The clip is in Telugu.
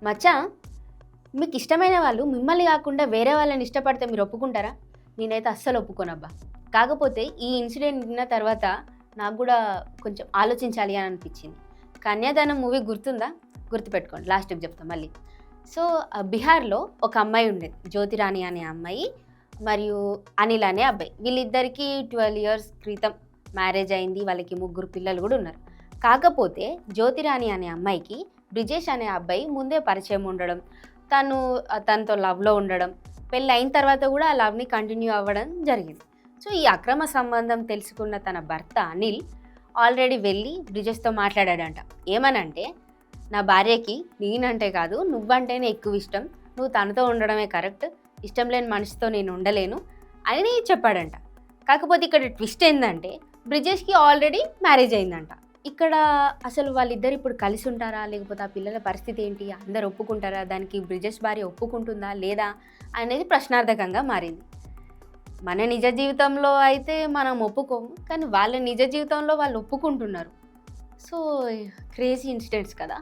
మచ్చా, మీకు ఇష్టమైన వాళ్ళు మిమ్మల్ని కాకుండా వేరే వాళ్ళని ఇష్టపడితే మీరు ఒప్పుకుంటారా? నేనైతే అస్సలు ఒప్పుకోనబ్బా. కాకపోతే ఈ ఇన్సిడెంట్ విన్న తర్వాత నాకు కూడా కొంచెం ఆలోచించాలి అని అనిపించింది. కన్యాదానం మూవీ గుర్తుందా? గుర్తుపెట్టుకోండి, లాస్ట్కి చెప్తాం మళ్ళీ. సో బీహార్లో ఒక అమ్మాయి ఉండేది, జ్యోతిరాణి అనే అమ్మాయి మరియు అనిల్ అనే అబ్బాయి. వీళ్ళిద్దరికీ 12 years క్రితం మ్యారేజ్ అయింది, వాళ్ళకి 3 పిల్లలు కూడా ఉన్నారు. కాకపోతే జ్యోతిరాణి అనే అమ్మాయికి బ్రిజేష్ అనే అబ్బాయి ముందే పరిచయం ఉండడం, తనతో లవ్లో ఉండడం, పెళ్ళి అయిన తర్వాత కూడా ఆ లవ్ని కంటిన్యూ అవ్వడం జరిగింది. సో ఈ అక్రమ సంబంధం తెలుసుకున్న తన భర్త అనిల్ ఆల్రెడీ వెళ్ళి బ్రిజేష్తో మాట్లాడాడంట. ఏమనంటే, నా భార్యకి నేనంటే కాదు నువ్వంటేనే ఎక్కువ ఇష్టం, నువ్వు తనతో ఉండడమే కరెక్ట్, ఇష్టం లేని మనిషితో నేను ఉండలేను అని చెప్పాడంట. కాకపోతే ఇక్కడ ట్విస్ట్ ఏంటంటే, బ్రిజేష్కి ఆల్రెడీ మ్యారేజ్ అయిందంట. ఇక్కడ అసలు వాళ్ళిద్దరు ఇప్పుడు కలిసి ఉంటారా, లేకపోతే ఆ పిల్లల పరిస్థితి ఏంటి, అందరు ఒప్పుకుంటారా, దానికి బ్రిజేష్ భార్య ఒప్పుకుంటుందా లేదా అనేది ప్రశ్నార్థకంగా మారింది. మన నిజ జీవితంలో అయితే మనం ఒప్పుకోము, కానీ వాళ్ళ నిజ జీవితంలో వాళ్ళు ఒప్పుకుంటున్నారు. సో క్రేజీ ఇన్సిడెంట్స్ కదా.